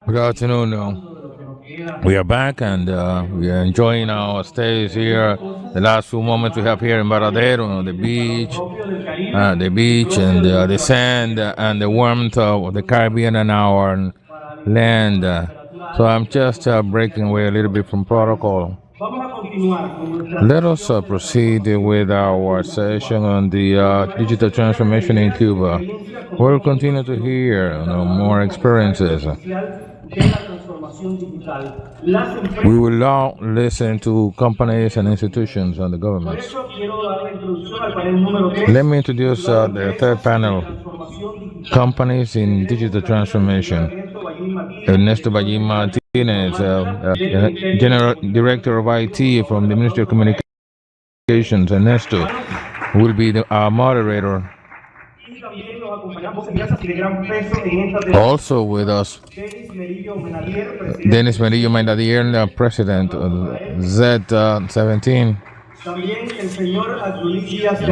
Good afternoon. We are back and we are enjoying our stays here. The last few moments we have here in Varadero, the beach and the sand and the warmth of the Caribbean and our land. So I'm just breaking away a little bit from protocol. Let us proceed with our session on the digital transformation in Cuba. We'll continue to hear more experiences. We will now listen to companies and institutions and the governments. Let me introduce the third panel, companies in digital transformation. Ernesto Vallín Martínez, General Director of IT from the Ministry of Communications. Ernesto will be our moderator. Also with us, Dennis Meriño Menadier, President of Z17.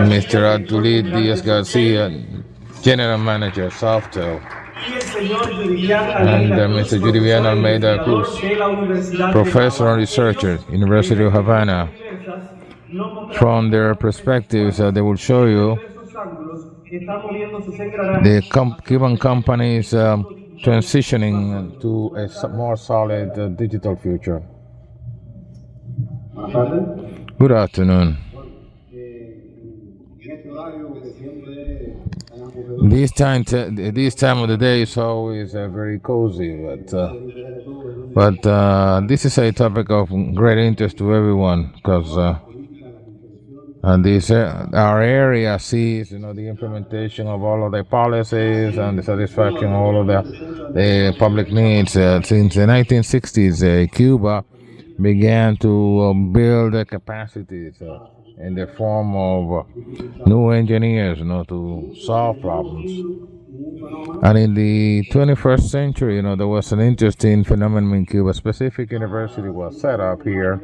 Mr. Abduly Díaz García, General Manager, SOFTEL. And Mr. Yudivian Almeida, Cruz, Professor and Researcher, University of Havana. From their perspectives, they will show you the Cuban companies transitioning to a more solid digital future. Good afternoon. This time of the day is always very cozy, but this is a topic of great interest to everyone because our area sees the implementation of all of the policies and the satisfaction of all of the public needs. Since the 1960s, Cuba began to build the capacities in the form of new engineers, to solve problems. And in the 21st century, there was an interesting phenomenon in Cuba. A specific university was set up here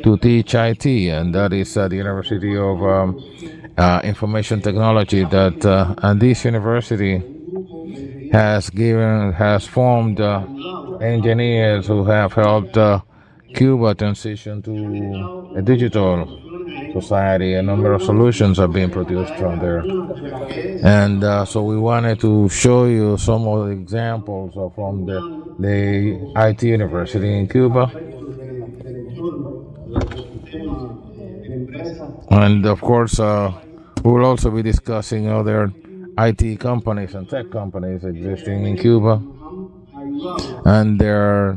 to teach IT, and that is the University of Information Technology. And this university has formed engineers who have helped Cuba transition to a digital society. A number of solutions are being produced from there. And so we wanted to show you some of the examples from the IT university in Cuba. And of course, we will also be discussing other IT companies and tech companies existing in Cuba and their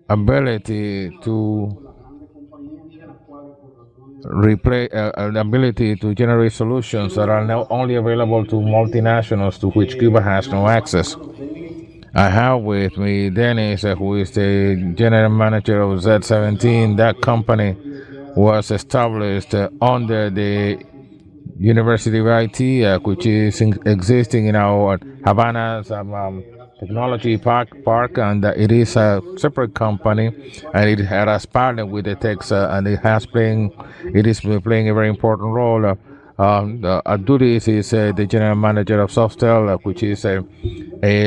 ability to generate solutions that are now only available to multinationals to which Cuba has no access. I have with me Dennis, who is the general manager of Z17. That company was established under the University of IT, which is existing in our Havana's technology park, and it is a separate company, and it has partnered with the techs, and it is playing a very important role. Abduly is the general manager of SOFTEL, which is a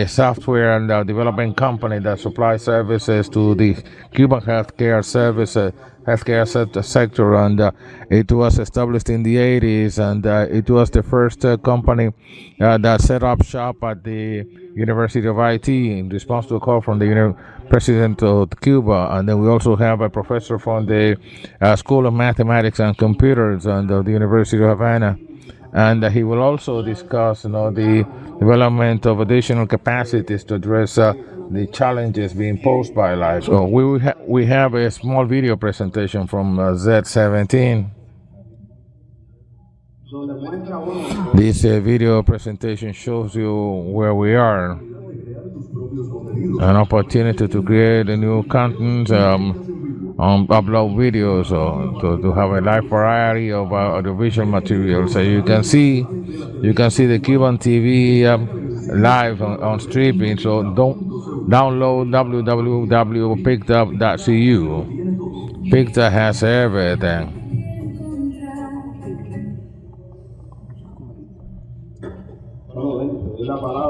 software and development company that supplies services to the Cuban healthcare sector, and it was established in the 80s, and it was the first company that set up shop at the University of IT in response to a call from the president of Cuba. And then we also have a professor from the School of Mathematics and Computers and the University of Havana. And he will also discuss the development of additional capacities to address the challenges being posed by life. So we have a small video presentation from Z17. This video presentation shows you where we are. An opportunity to create a new content, upload videos, or to have a live variety of audiovisual material. So you can see the Cuban TV live on streaming. So don't download www.pickedup.cu. Picta has everything.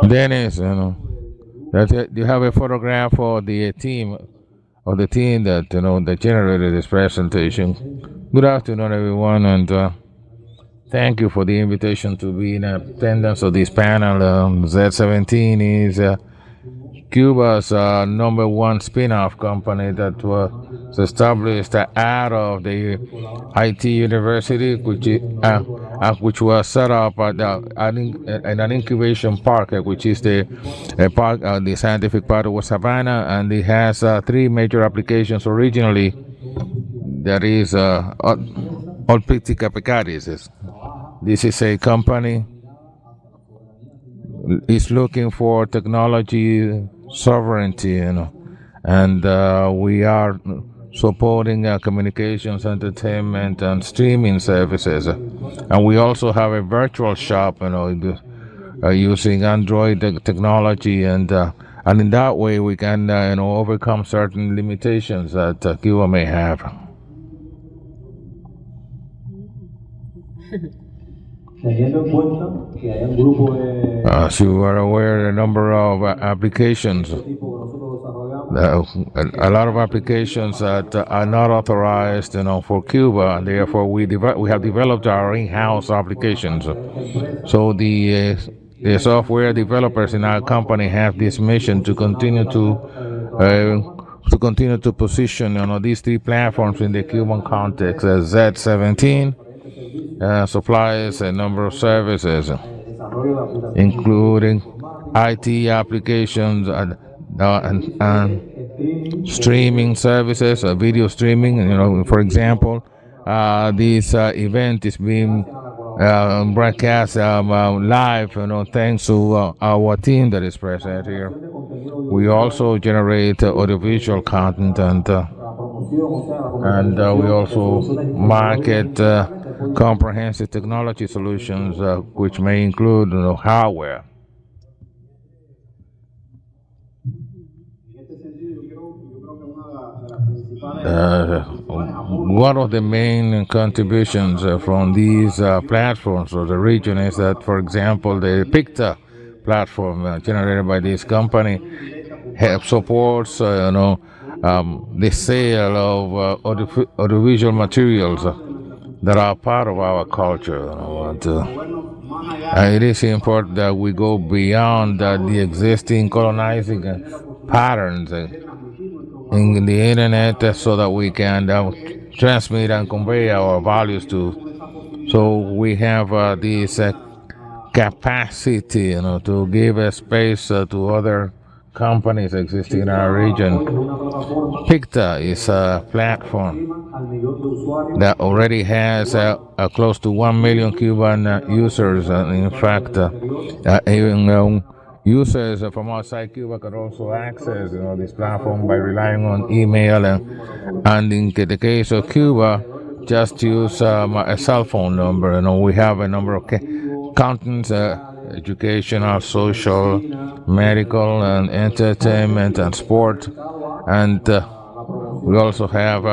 Dennis, That's it. You have a photograph of the team that that generated this presentation. Good afternoon, everyone, and thank you for the invitation to be in attendance of this panel. Z17 is Cuba's number one spin-off company that was established out of the IT university, which was set up at in an incubation park, which is the park, the scientific park of Havana, and it has three major applications originally. That is Olpictica Picaris. This is a company is looking for technology sovereignty, and we are supporting communications, entertainment, and streaming services, and we also have a virtual shop, using Android technology, and in that way we can, overcome certain limitations that Cuba may have. As you are aware, a number of applications, a lot of applications that are not authorized, for Cuba, and therefore we have developed our in-house applications. So the software developers in our company have this mission to continue to position, these three platforms in the Cuban context as Z17. Supplies a number of services, including IT applications and streaming services, video streaming. For example, this event is being broadcast live, thanks to our team that is present here. We also generate audiovisual content, and we also market comprehensive technology solutions, which may include hardware. One of the main contributions from these platforms or the region is that, for example, the PICTA platform generated by this company supports the sale of audiovisual materials that are part of our culture. It is important that we go beyond the existing colonizing patterns in the internet, so that we can transmit and convey our values to. So we have this capacity, to give a space to other companies existing in our region. PICTA is a platform that already has close to 1 million Cuban users. In fact, even users from outside Cuba can also access this platform by relying on email, and in the case of Cuba, just use a cell phone number. We have a number of contents, educational, social, medical, and entertainment, and sport, and we also have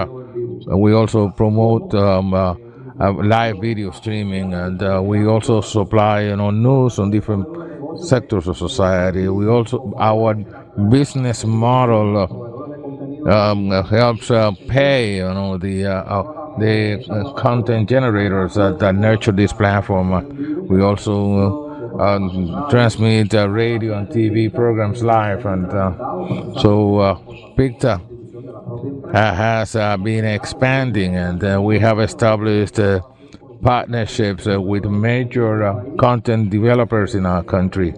we also promote live video streaming, and we also supply news on different sectors of society. We also, our business model helps pay the content generators that nurture this platform. We also transmit radio and TV programs live, and so PICTA has been expanding, and we have established partnerships with major content developers in our country,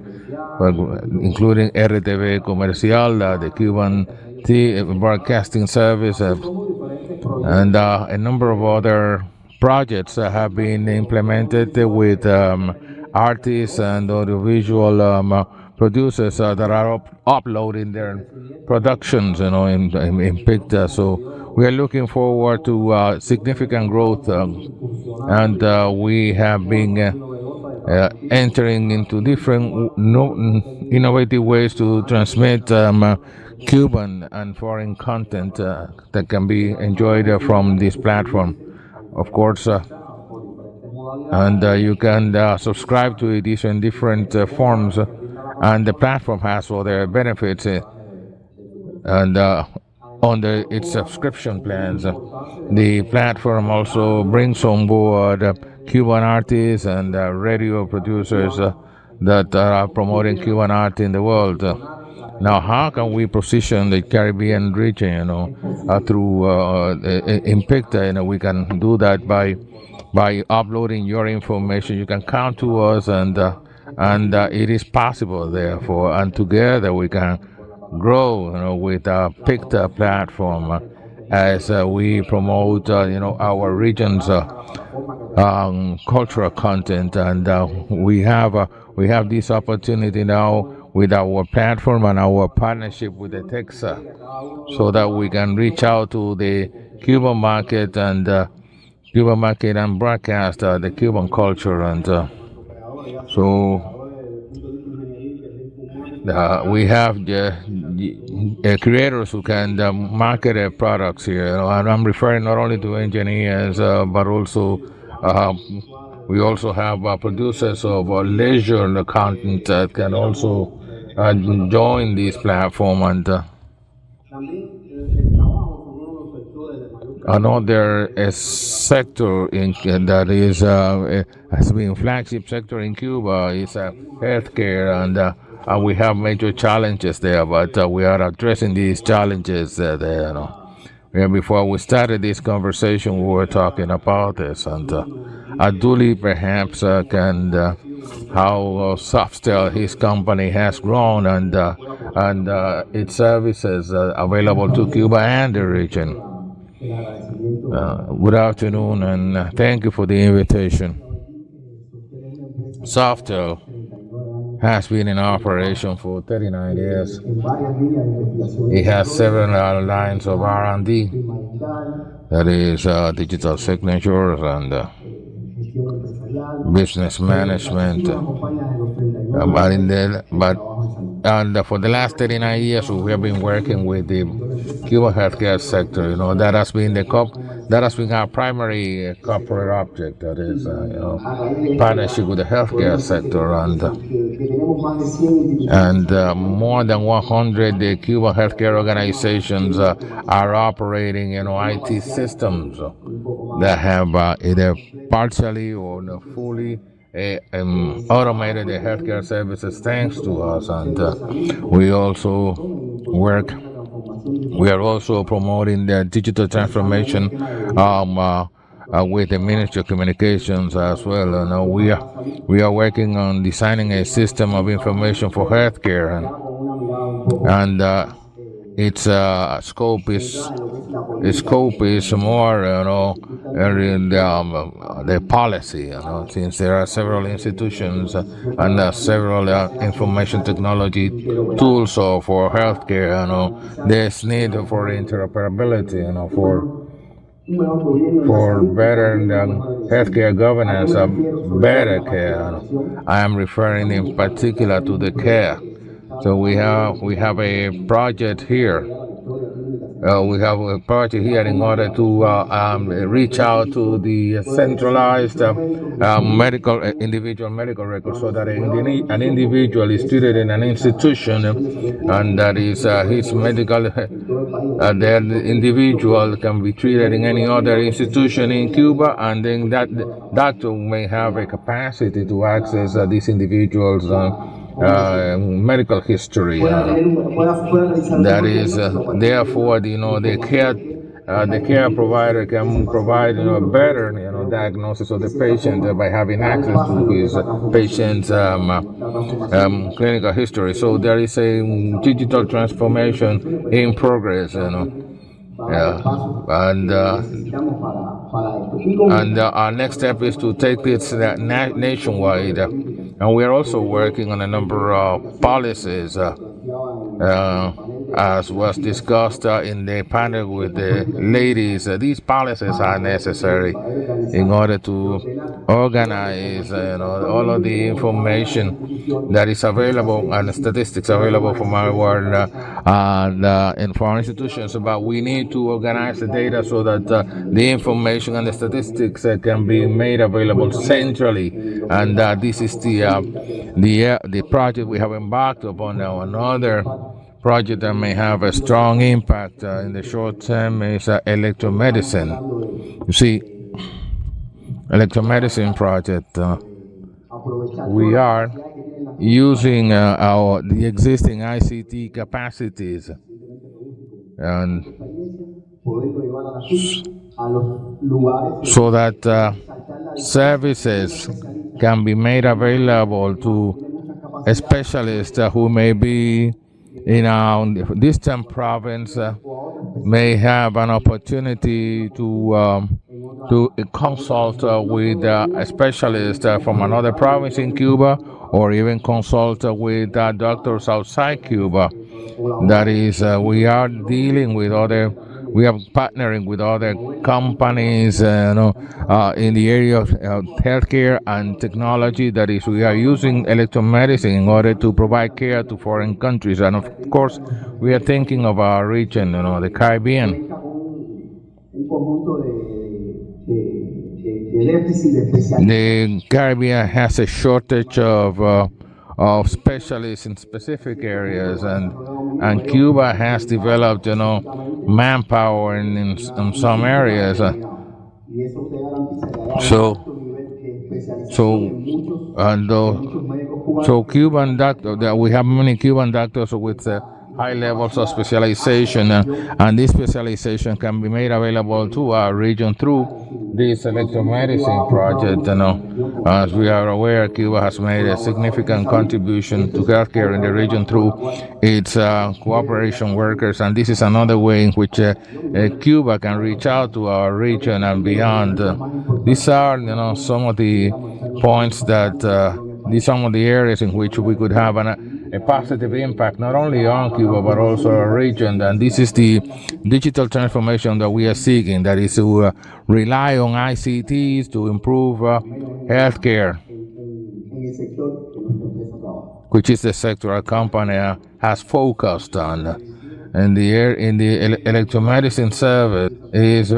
including RTV Comercial, the Cuban broadcasting service, and a number of other projects have been implemented with artists and audiovisual producers that are uploading their productions, in PICTA. So we are looking forward to significant growth, and we have been entering into different innovative ways to transmit Cuban and foreign content that can be enjoyed from this platform, of course. And you can subscribe to it in different forms and the platform has all their benefits, and under its subscription plans. The platform also brings on board Cuban artists and radio producers that are promoting Cuban art in the world. Now, how can we position the Caribbean region, through in Picta? We can do that by uploading your information. You can come to us, and it is possible. Therefore, and together we can grow, with our Picta platform, as we promote, our region's cultural content, and we have this opportunity now with our platform and our partnership with the Texas, so that we can reach out to the Cuban market and broadcast the Cuban culture, and so we have the creators who can market their products here. And I'm referring not only to engineers, but also we also have producers of leisure content that can also join this platform. And another sector that is has been flagship sector in Cuba is healthcare, and we have major challenges there, but we are addressing these challenges there. Before we started this conversation, we were talking about this, and Abduly perhaps can how SOFTEL, his company, has grown, and its services available to Cuba and the region. Good afternoon, and thank you for the invitation. SOFTEL has been in operation for 39 years. It has several lines of R&D, that is digital signatures and business management. But for the last 39 years, we have been working with the Cuban healthcare sector. That has been our primary corporate object. That is, partnership with the healthcare sector, and more than 100 Cuban healthcare organizations are operating, IT systems that have either partially or fully automated the healthcare services thanks to us. And we are also promoting the digital transformation with the Ministry of Communications as well. We are working on designing a system of information for healthcare, and its scope is more, in the policy, since there are several institutions and several information technology tools for healthcare. There's need for interoperability, for better healthcare governance, better care. I am referring in particular to the care. So we have a project here. In order to reach out to the centralized individual medical record, so that an individual is treated in an institution, and that is his medical, the individual can be treated in any other institution in Cuba, and then that doctor may have a capacity to access these individuals' medical history. That is, therefore, the care provider can provide better diagnosis of the patient by having access to his patient's clinical history. So there is a digital transformation in progress. And our next step is to take this nationwide, and we are also working on a number of policies as was discussed in the panel with the ladies, these policies are necessary in order to organize all of the information that is available and statistics available from our and foreign institutions. But we need to organize the data so that the information and the statistics can be made available centrally. And this is the project we have embarked upon now. Another project that may have a strong impact in the short term is electromedicine. You see, electromedicine project. We are using the existing ICT capacities and so that services can be made available to specialists who may be in a distant province, may have an opportunity to consult with a specialist from another province in Cuba, or even consult with doctors outside Cuba. That is, we are dealing with we are partnering with other companies in the area of healthcare and technology. That is, we are using electromedicine in order to provide care to foreign countries. And of course, we are thinking of our region, the Caribbean. The Caribbean has a shortage of specialists in specific areas, and Cuba has developed, manpower in some areas. So Cuban doctors, we have many Cuban doctors with high levels of specialization, and this specialization can be made available to our region through this electromedicine project. As we are aware, Cuba has made a significant contribution to healthcare in the region through its cooperation workers, and this is another way in which Cuba can reach out to our region and beyond. These are, some of the points that these are some of the areas in which we could have a positive impact, not only on Cuba, but also our region. And this is the digital transformation that we are seeking, that is to rely on ICTs to improve healthcare, which is the sector our company has focused on. And the electromedicine service is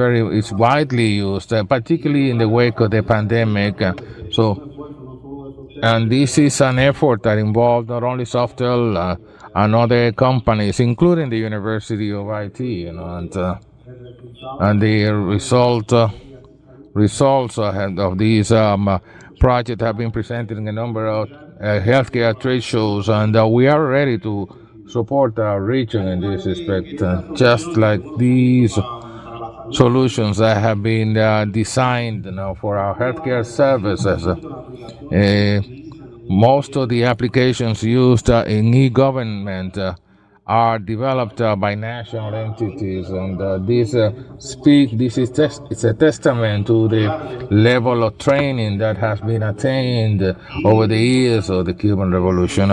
widely used, particularly in the wake of the pandemic. And this is an effort that involved not only SOFTEL and other companies, including the University of IT, and the results of these projects have been presented in a number of healthcare trade shows, and we are ready to support our region in this respect, just like these solutions that have been designed for our healthcare services. Most of the applications used in e-government are developed by national entities, and this is a testament to the level of training that has been attained over the years of the Cuban Revolution.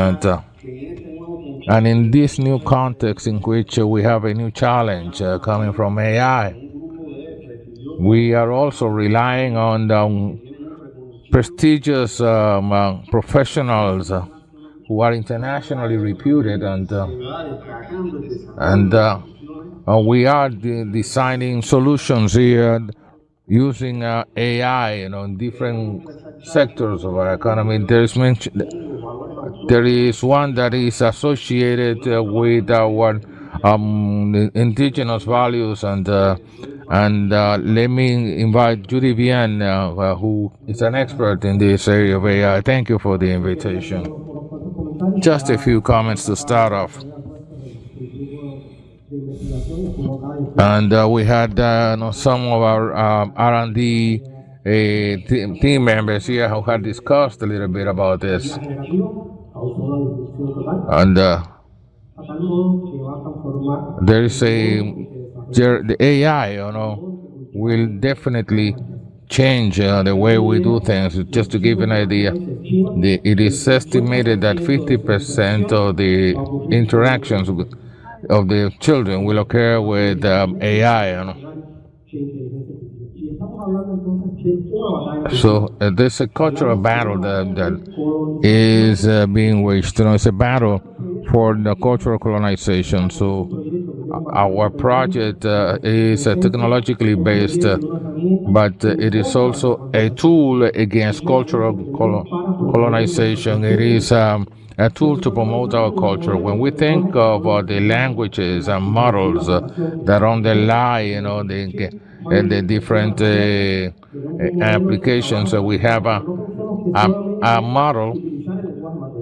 And in this new context in which we have a new challenge coming from AI, we are also relying on the prestigious professionals who are internationally reputed, and we are designing solutions here using AI, in different sectors of our economy. There is one that is associated with our indigenous values, and let me invite Yudivian, who is an expert in this area of AI. Thank you for the invitation. Just a few comments to start off. And we had some of our R&D team members here who had discussed a little bit about this. And there is the AI, will definitely change the way we do things. Just to give you an idea, it is estimated that 50% of the interactions of the children will occur with AI. So there's a cultural battle that is being waged. It's a battle for the cultural colonization. So our project is technologically based, but it is also a tool against cultural colonization. It is a tool to promote our culture. When we think of the languages and models that underlie, the different applications, we have a model.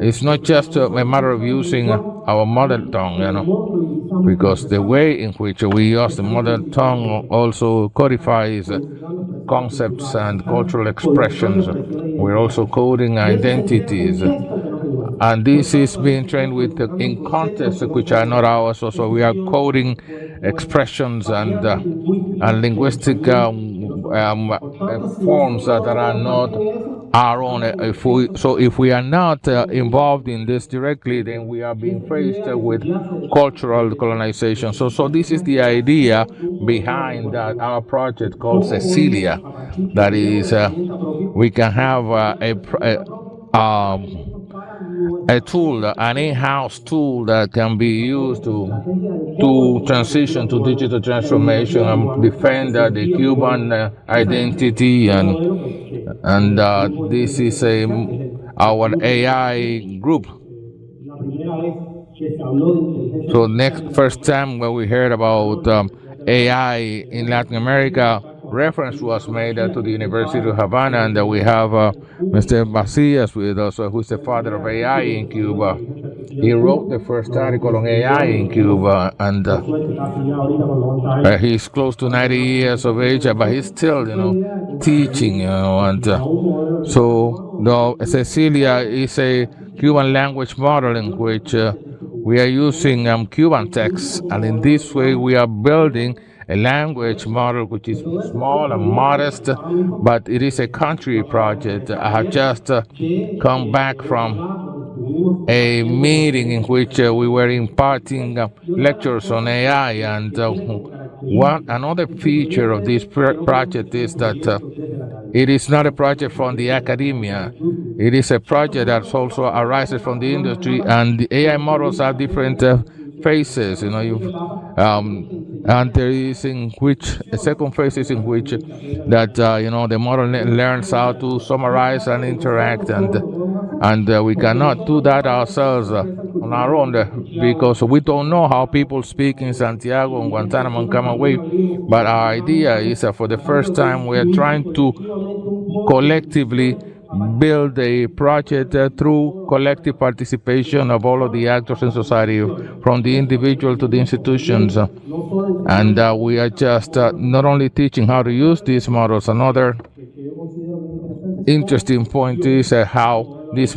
It's not just a matter of using our mother tongue, because the way in which we use the mother tongue also codifies concepts and cultural expressions. We're also coding identities. And this is being trained with in contexts which are not ours. So we are coding expressions and linguistic forms that are not our own. If we are not involved in this directly, then we are being faced with cultural colonization. So this is the idea behind our project called Cecilia. That is, we can have a tool, an in-house tool that can be used to transition to digital transformation and defend the Cuban identity, and this is our AI group. So first time when we heard about AI in Latin America, reference was made to the University of Havana, and we have Mr. García with us, who's the father of AI in Cuba. He wrote the first article on AI in Cuba, and he's close to 90 years of age, but he's still, teaching, and so Cecilia is a Cuban language model in which we are using Cuban texts, and in this way we are building a language model which is small and modest, but it is a country project. I have just come back from a meeting in which we were imparting lectures on AI, and one another feature of this project is that it is not a project from the academia. It is a project that also arises from the industry, and the AI models have different phases. And there is in which a second phase is in which that the model learns how to summarize and interact, and we cannot do that ourselves on our own because we don't know how people speak in Santiago and Guantanamo and Camagüey. But our idea is that for the first time we are trying to collectively build a project through collective participation of all of the actors in society, from the individual to the institutions. And we are just not only teaching how to use these models. Another interesting point is how this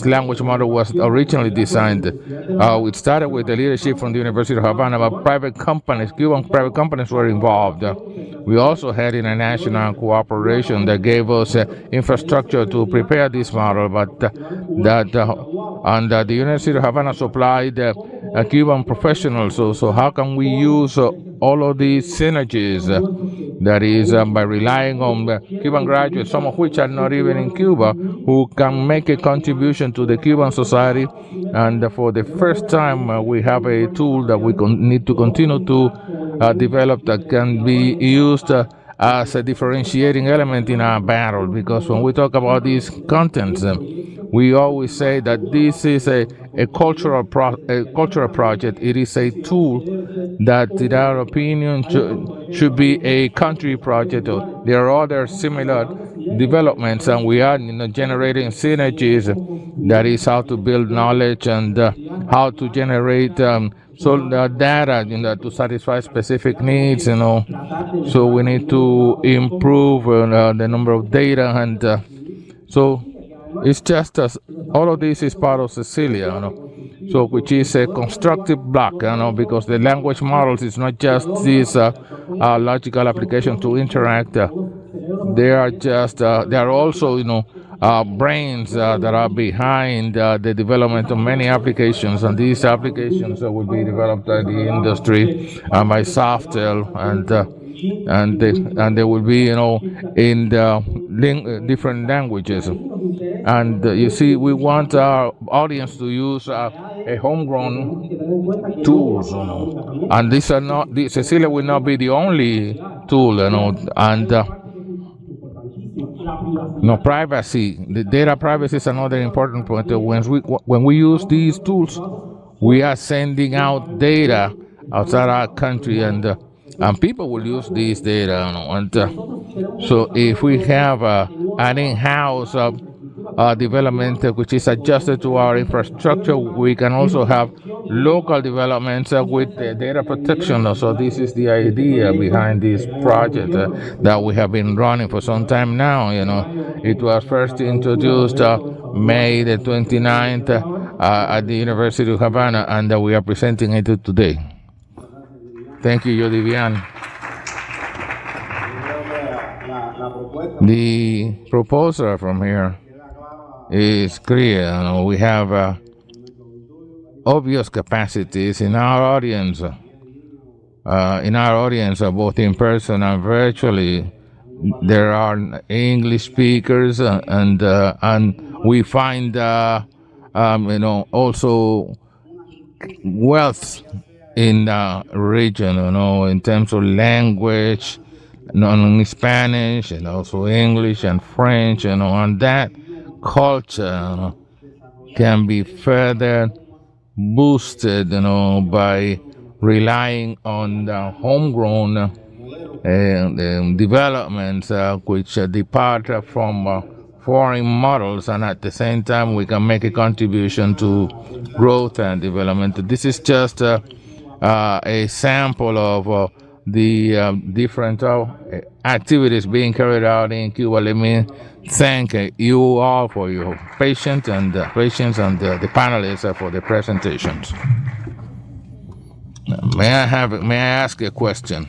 language model was originally designed. It started with the leadership from the University of Havana, but Cuban private companies were involved. We also had international cooperation that gave us infrastructure to prepare this model, but the University of Havana supplied Cuban professionals. So how can we use all of these synergies? That is by relying on Cuban graduates, some of which are not even in Cuba, who can make a contribution to the Cuban society. And for the first time, we have a tool that we need to continue to develop that can be used as a differentiating element in our battle. Because when we talk about these contents, we always say that this is a cultural project. It is a tool that, in our opinion, should be a country project. There are other similar developments, and we are generating synergies. That is how to build knowledge and how to generate data to satisfy specific needs. So we need to improve the number of data, and so it's just all of this is part of Cecilia, so which is a constructive block, because the language models is not just this logical application to interact. They are also, brains that are behind the development of many applications, and these applications will be developed by the industry and by SOFTEL, and they will be, in the different languages. And you see, we want our audience to use a homegrown tools, and these are not. Cecilia will not be the only tool, and. No, privacy. The data privacy is another important point. When we use these tools, we are sending out data outside our country, and people will use these data. So if we have an in-house development which is adjusted to our infrastructure, we can also have local developments with data protection. So this is the idea behind this project that we have been running for some time now. It was first introduced May the 29th at the University of Havana, and we are presenting it today. Thank you, Yudivian. The proposal from here is clear. We have obvious capacities in our audience. Both in person and virtually. There are English speakers, and we find also wealth in the region, in terms of language, in Spanish and also English and French, and that culture can be further boosted, by relying on the homegrown developments which depart from foreign models, and at the same time we can make a contribution to growth and development. This is just a sample of the different activities being carried out in Cuba. Let me thank you all for your patience and the panelists for the presentations. May I ask a question?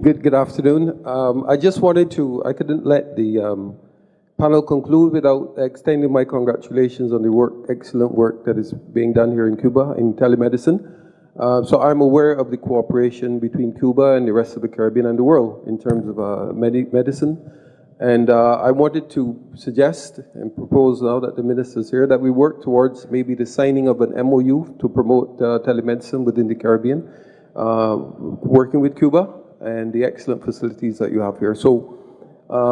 Good afternoon. I just wanted to, I couldn't let the panel conclude without extending my congratulations on the excellent work that is being done here in Cuba in telemedicine. So I'm aware of the cooperation between Cuba and the rest of the Caribbean and the world in terms of medicine. And I wanted to suggest and propose, now that the minister's here, that we work towards maybe the signing of an MOU to promote telemedicine within the Caribbean, working with Cuba and the excellent facilities that you have here. So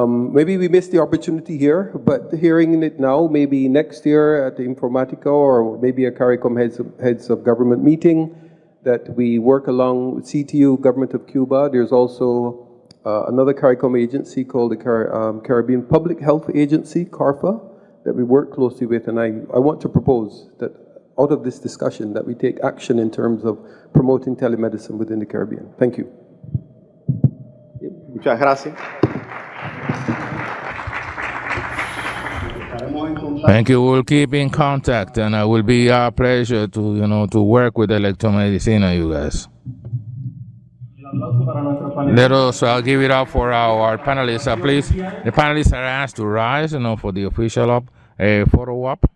maybe we missed the opportunity here, but hearing it now, maybe next year at the Informatica or maybe a CARICOM heads of government meeting, that we work along with CTU, Government of Cuba. There's also another CARICOM agency called the Caribbean Public Health Agency, CARPHA, that we work closely with. And I want to propose that out of this discussion that we take action in terms of promoting telemedicine within the Caribbean. Thank you. Muchas gracias. Thank you. We'll keep in contact, and it will be our pleasure to work with Electromedicina, you guys. Let us give it up for our panelists, please. The panelists are asked to rise, for the official photo op.